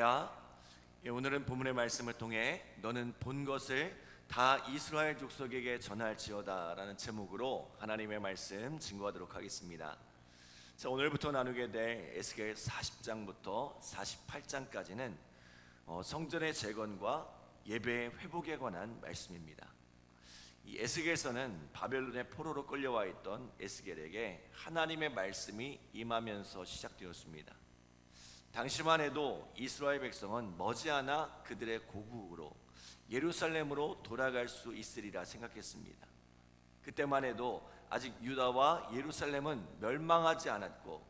할렐루야. 오늘은 본문의 말씀을 통해 너는 본 것을 다 이스라엘 족속에게 전할지어다 라는 제목으로 하나님의 말씀 증거하도록 하겠습니다. 자, 오늘부터 나누게 될 에스겔 40장부터 48장까지는 성전의 재건과 예배의 회복에 관한 말씀입니다. 이 에스겔서는 바벨론의 포로로 끌려와 있던 에스겔에게 하나님의 말씀이 임하면서 시작되었습니다. 당시만 해도 이스라엘 백성은 머지않아 그들의 고국으로 예루살렘으로 돌아갈 수 있으리라 생각했습니다. 그때만 해도 아직 유다와 예루살렘은 멸망하지 않았고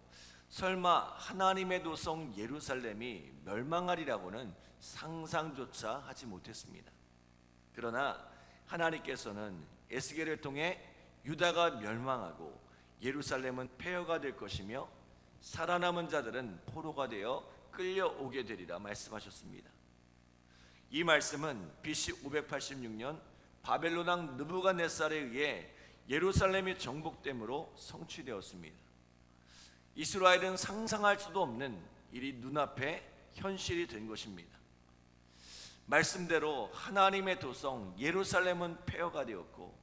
설마 하나님의 도성 예루살렘이 멸망하리라고는 상상조차 하지 못했습니다. 그러나 하나님께서는 에스겔을 통해 유다가 멸망하고 예루살렘은 폐허가 될 것이며 살아남은 자들은 포로가 되어 끌려오게 되리라 말씀하셨습니다. 이 말씀은 BC 586년 바벨론 왕 느부갓네살에 의해 예루살렘이 정복됨으로 성취되었습니다. 이스라엘은 상상할 수도 없는 일이 눈앞에 현실이 된 것입니다. 말씀대로 하나님의 도성 예루살렘은 폐허가 되었고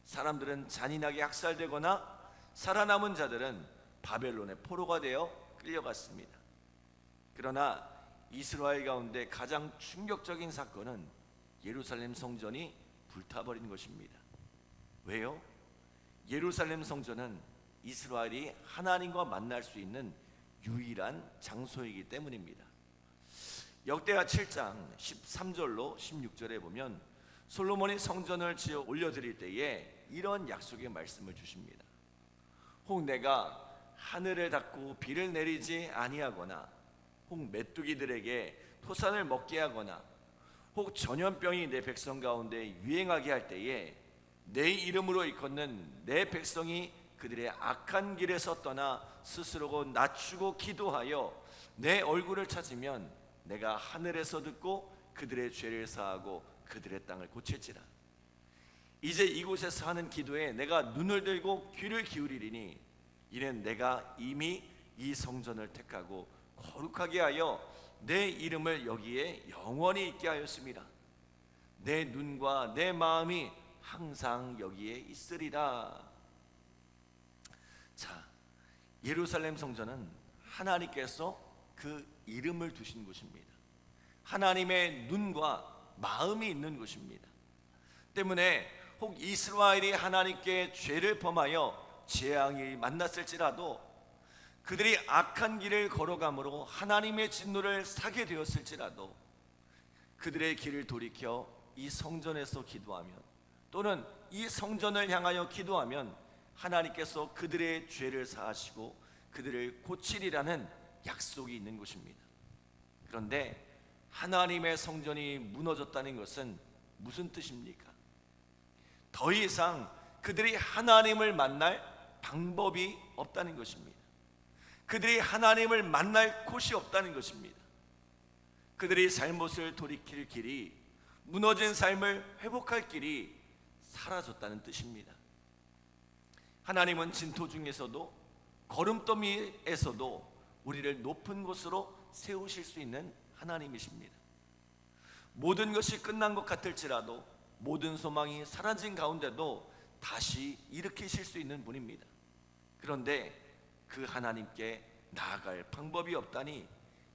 사람들은 잔인하게 학살되거나 살아남은 자들은 바벨론의 포로가 되어 끌려갔습니다. 그러나 이스라엘 가운데 가장 충격적인 사건은 예루살렘 성전이 불타버린 것입니다. 왜요? 예루살렘 성전은 이스라엘이 하나님과 만날 수 있는 유일한 장소이기 때문입니다. 역대하 7장 13절로 16절에 보면 솔로몬이 성전을 지어 올려드릴 때에 이런 약속의 말씀을 주십니다. 혹 내가 하늘을 닫고 비를 내리지 아니하거나 혹 메뚜기들에게 토산을 먹게 하거나 혹 전염병이 내 백성 가운데 유행하게 할 때에 내 이름으로 일컫는 내 백성이 그들의 악한 길에서 떠나 스스로 낮추고 기도하여 내 얼굴을 찾으면 내가 하늘에서 듣고 그들의 죄를 사하고 그들의 땅을 고칠지라. 이제 이곳에서 하는 기도에 내가 눈을 들고 귀를 기울이리니 이는 내가 이미 이 성전을 택하고 거룩하게 하여 내 이름을 여기에 영원히 있게 하였습니다. 내 눈과 내 마음이 항상 여기에 있으리라. 자, 예루살렘 성전은 하나님께서 그 이름을 두신 곳입니다. 하나님의 눈과 마음이 있는 곳입니다. 때문에 혹 이스라엘이 하나님께 죄를 범하여 재앙이 만났을지라도 그들이 악한 길을 걸어감으로 하나님의 진노를 사게 되었을지라도 그들의 길을 돌이켜 이 성전에서 기도하면 또는 이 성전을 향하여 기도하면 하나님께서 그들의 죄를 사하시고 그들을 고치리라는 약속이 있는 곳입니다. 그런데 하나님의 성전이 무너졌다는 것은 무슨 뜻입니까? 더 이상 그들이 하나님을 만날 방법이 없다는 것입니다. 그들이 하나님을 만날 곳이 없다는 것입니다. 그들이 잘못을 돌이킬 길이, 무너진 삶을 회복할 길이 사라졌다는 뜻입니다. 하나님은 진토 중에서도 거름더미에서도 우리를 높은 곳으로 세우실 수 있는 하나님이십니다. 모든 것이 끝난 것 같을지라도 모든 소망이 사라진 가운데도 다시 일으키실 수 있는 분입니다. 그런데 그 하나님께 나아갈 방법이 없다니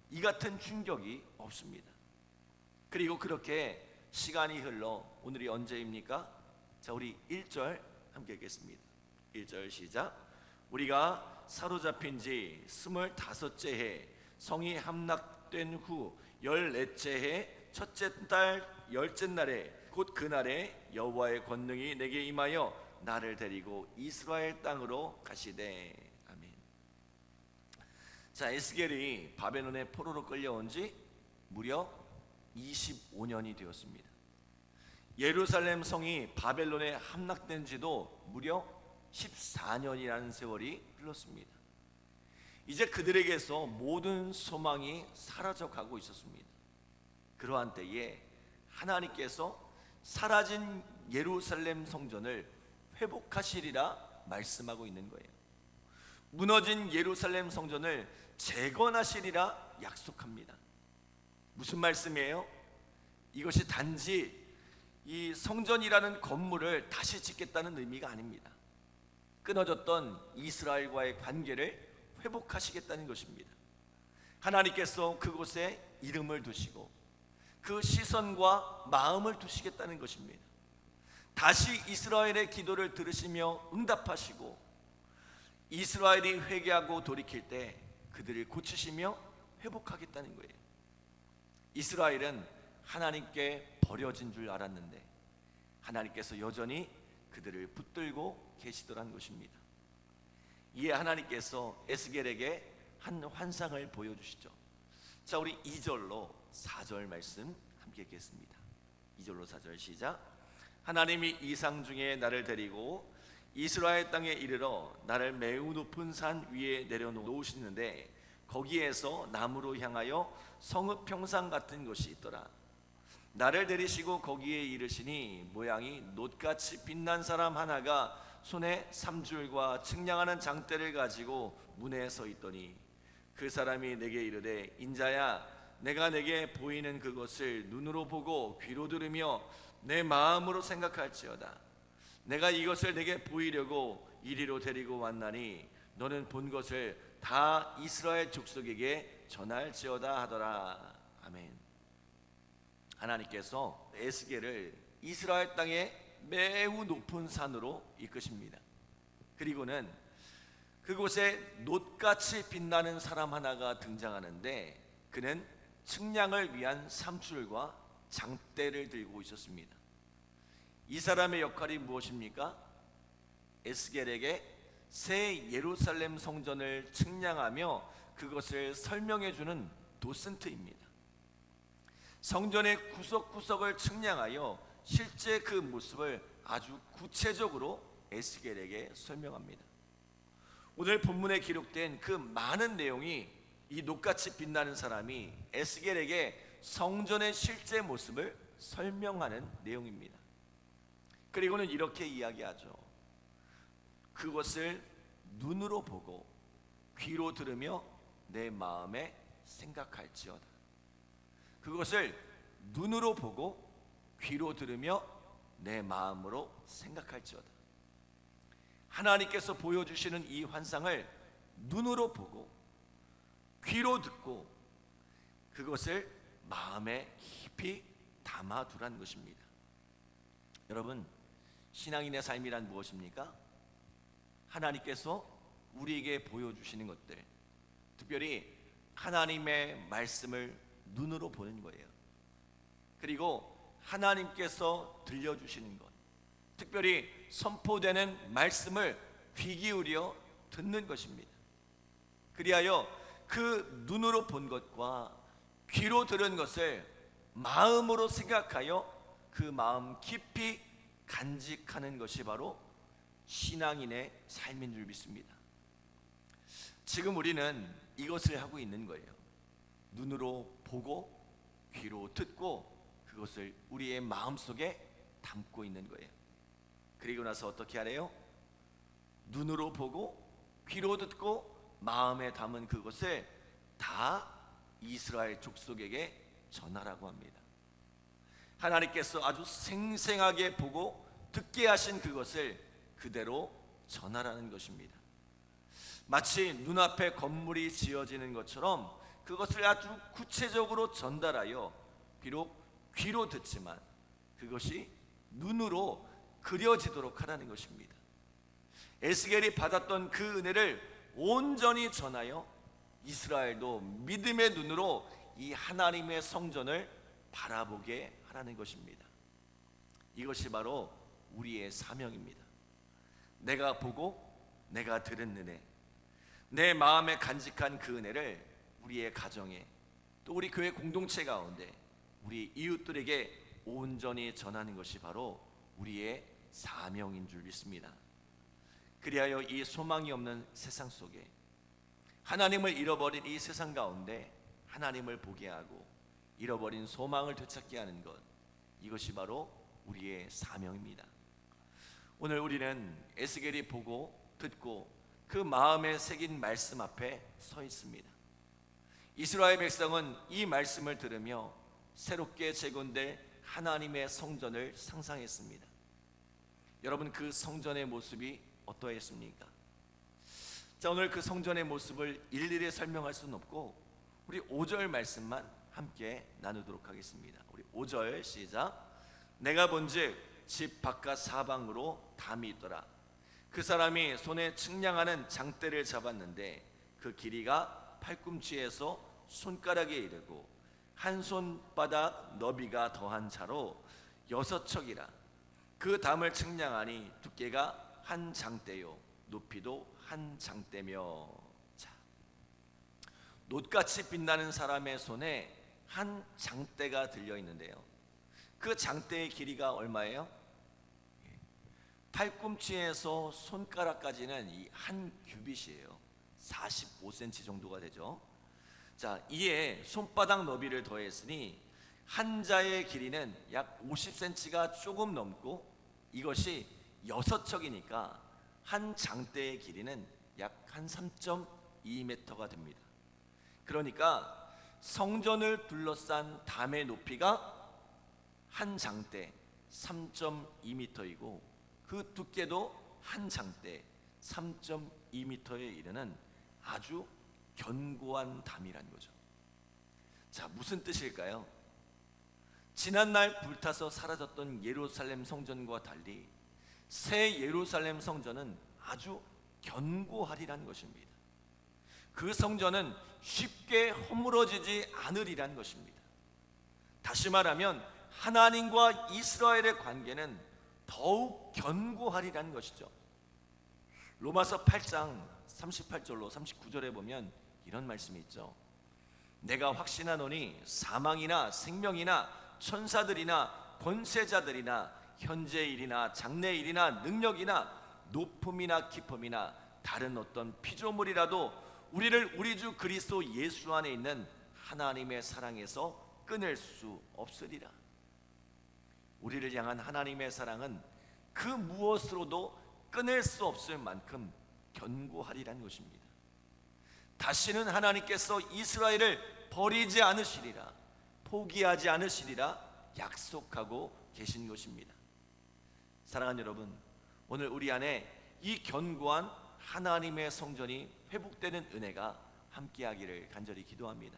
이 같은 충격이 없습니다. 그리고 그렇게 시간이 흘러 오늘이 언제입니까? 자, 우리 1절 함께 읽겠습니다. 1절 시작. 우리가 사로잡힌 지 25째 해 성이 함락된 후 14째 해 첫째 달 10째 날에 곧 그날에 여호와의 권능이 내게 임하여 나를 데리고 이스라엘 땅으로 가시되. 아멘. 자, 에스겔이 바벨론의 포로로 끌려온 지 무려 25년이 되었습니다. 예루살렘 성이 바벨론에 함락된 지도 무려 14년이라는 세월이 흘렀습니다. 이제 그들에게서 모든 소망이 사라져가고 있었습니다. 그러한 때에 하나님께서 사라진 예루살렘 성전을 회복하시리라 말씀하고 있는 거예요. 무너진 예루살렘 성전을 재건하시리라 약속합니다. 무슨 말씀이에요? 이것이 단지 이 성전이라는 건물을 다시 짓겠다는 의미가 아닙니다. 끊어졌던 이스라엘과의 관계를 회복하시겠다는 것입니다. 하나님께서 그곳에 이름을 두시고 그 시선과 마음을 두시겠다는 것입니다. 다시 이스라엘의 기도를 들으시며 응답하시고 이스라엘이 회개하고 돌이킬 때 그들을 고치시며 회복하겠다는 거예요. 이스라엘은 하나님께 버려진 줄 알았는데 하나님께서 여전히 그들을 붙들고 계시더란 것입니다. 이에 하나님께서 에스겔에게 한 환상을 보여주시죠. 자, 우리 2절로 4절 말씀 함께 읽겠습니다. 2절로 4절 시작. 하나님이 이상 중에 나를 데리고 이스라엘 땅에 이르러 나를 매우 높은 산 위에 내려놓으시는데 거기에서 남으로 향하여 성읍 평상 같은 것이 있더라. 나를 데리시고 거기에 이르시니 모양이 놋같이 빛난 사람 하나가 손에 삼줄과 측량하는 장대를 가지고 문에 서 있더니 그 사람이 내게 이르되 인자야 내가 내게 보이는 그것을 눈으로 보고 귀로 들으며 내 마음으로 생각할지어다. 내가 이것을 내게 보이려고 이리로 데리고 왔나니 너는 본 것을 다 이스라엘 족속에게 전할지어다 하더라. 아멘. 하나님께서 에스겔을 이스라엘 땅의 매우 높은 산으로 이끄십니다. 그리고는 그곳에 놋같이 빛나는 사람 하나가 등장하는데 그는 측량을 위한 삼줄과 장대를 들고 있었습니다. 이 사람의 역할이 무엇입니까? 에스겔에게 새 예루살렘 성전을 측량하며 그것을 설명해 주는 도슨트입니다. 성전의 구석구석을 측량하여 실제 그 모습을 아주 구체적으로 에스겔에게 설명합니다. 오늘 본문에 기록된 그 많은 내용이 이 놋같이 빛나는 사람이 에스겔에게 성전의 실제 모습을 설명하는 내용입니다. 그리고는 이렇게 이야기하죠. 그것을 눈으로 보고 귀로 들으며 내 마음에 생각할지어다. 그것을 눈으로 보고 귀로 들으며 내 마음으로 생각할지어다. 하나님께서 보여주시는 이 환상을 눈으로 보고 귀로 듣고 그것을 마음에 깊이 담아두란 것입니다. 여러분, 신앙인의 삶이란 무엇입니까? 하나님께서 우리에게 보여주시는 것들, 특별히 하나님의 말씀을 눈으로 보는 거예요. 그리고 하나님께서 들려주시는 것, 특별히 선포되는 말씀을 귀 기울여 듣는 것입니다. 그리하여 그 눈으로 본 것과 귀로 들은 것을 마음으로 생각하여 그 마음 깊이 간직하는 것이 바로 신앙인의 삶인 줄 믿습니다. 지금 우리는 이것을 하고 있는 거예요. 눈으로 보고 귀로 듣고 그것을 우리의 마음속에 담고 있는 거예요. 그리고 나서 어떻게 하래요? 눈으로 보고 귀로 듣고 마음에 담은 그것을 다 이스라엘 족속에게 전하라고 합니다. 하나님께서 아주 생생하게 보고 듣게 하신 그것을 그대로 전하라는 것입니다. 마치 눈앞에 건물이 지어지는 것처럼 그것을 아주 구체적으로 전달하여 비록 귀로 듣지만 그것이 눈으로 그려지도록 하라는 것입니다. 에스겔이 받았던 그 은혜를 온전히 전하여 이스라엘도 믿음의 눈으로 이 하나님의 성전을 바라보게 하라는 것입니다. 이것이 바로 우리의 사명입니다. 내가 보고 내가 들은 은혜, 내 마음에 간직한 그 은혜를 우리의 가정에 또 우리 교회 공동체 가운데 우리 이웃들에게 온전히 전하는 것이 바로 우리의 사명인 줄 믿습니다. 그리하여 이 소망이 없는 세상 속에 하나님을 잃어버린 이 세상 가운데 하나님을 보게 하고 잃어버린 소망을 되찾게 하는 것, 이것이 바로 우리의 사명입니다. 오늘 우리는 에스겔이 보고 듣고 그 마음에 새긴 말씀 앞에 서 있습니다. 이스라엘 백성은 이 말씀을 들으며 새롭게 재건될 하나님의 성전을 상상했습니다. 여러분, 그 성전의 모습이 어떠했습니까? 자, 오늘 그 성전의 모습을 일일이 설명할 수는 없고 우리 5절 말씀만 함께 나누도록 하겠습니다. 우리 5절 시작. 내가 본즉 집 바깥 사방으로 담이 있더라. 그 사람이 손에 측량하는 장대를 잡았는데 그 길이가 팔꿈치에서 손가락에 이르고 한 손바닥 너비가 더한 차로 6척이라. 그 담을 측량하니 두께가 한 장대요 높이도 한 장대며. 자, 놋같이 빛나는 사람의 손에 한 장대가 들려 있는데요, 그 장대의 길이가 얼마예요? 팔꿈치에서 손가락까지는 이 한 규빗이에요. 45cm 정도가 되죠. 자, 이에 손바닥 너비를 더했으니 한 자의 길이는 약 50cm가 조금 넘고 이것이 6척이니까 한 장대의 길이는 약 한 3.2m가 됩니다. 그러니까 성전을 둘러싼 담의 높이가 한 장대 3.2m이고 그 두께도 한 장대 3.2m에 이르는 아주 견고한 담이라는 거죠. 자, 무슨 뜻일까요? 지난날 불타서 사라졌던 예루살렘 성전과 달리 새 예루살렘 성전은 아주 견고하리라는 것입니다. 그 성전은 쉽게 허물어지지 않으리라는 것입니다. 다시 말하면 하나님과 이스라엘의 관계는 더욱 견고하리라는 것이죠. 로마서 8장 38절로 39절에 보면 이런 말씀이 있죠. 내가 확신하노니 사망이나 생명이나 천사들이나 권세자들이나 현재일이나 장래일이나 능력이나 높음이나 깊음이나 다른 어떤 피조물이라도 우리를 우리 주 그리스도 예수 안에 있는 하나님의 사랑에서 끊을 수 없으리라. 우리를 향한 하나님의 사랑은 그 무엇으로도 끊을 수 없을 만큼 견고하리라는 것입니다. 다시는 하나님께서 이스라엘을 버리지 않으시리라, 포기하지 않으시리라 약속하고 계신 것입니다. 사랑하는 여러분, 오늘 우리 안에 이 견고한 하나님의 성전이 회복되는 은혜가 함께하기를 간절히 기도합니다.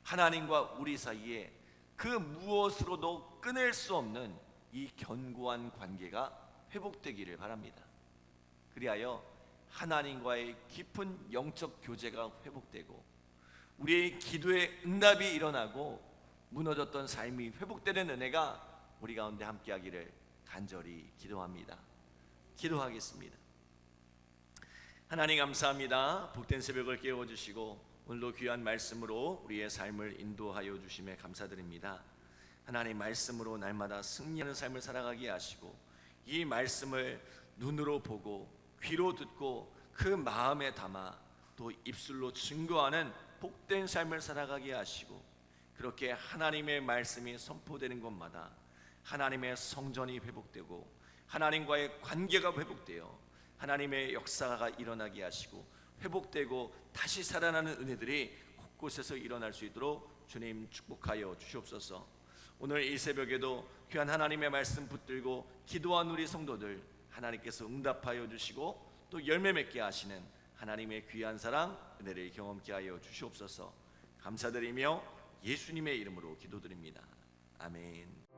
하나님과 우리 사이에 그 무엇으로도 끊을 수 없는 이 견고한 관계가 회복되기를 바랍니다. 그리하여 하나님과의 깊은 영적 교제가 회복되고 우리의 기도의 응답이 일어나고 무너졌던 삶이 회복되는 은혜가 우리 가운데 함께하기를 간절히 기도합니다. 기도하겠습니다. 하나님 감사합니다. 복된 새벽을 깨워주시고 오늘도 귀한 말씀으로 우리의 삶을 인도하여 주심에 감사드립니다. 하나님 말씀으로 날마다 승리하는 삶을 살아가게 하시고 이 말씀을 눈으로 보고 귀로 듣고 그 마음에 담아 또 입술로 증거하는 복된 삶을 살아가게 하시고 그렇게 하나님의 말씀이 선포되는 곳마다 하나님의 성전이 회복되고 하나님과의 관계가 회복되어 하나님의 역사가 일어나게 하시고 회복되고 다시 살아나는 은혜들이 곳곳에서 일어날 수 있도록 주님 축복하여 주시옵소서. 오늘 이 새벽에도 귀한 하나님의 말씀 붙들고 기도한 우리 성도들 하나님께서 응답하여 주시고 또 열매 맺게 하시는 하나님의 귀한 사랑 은혜를 경험케 하여 주시옵소서. 감사드리며 예수님의 이름으로 기도드립니다. 아멘.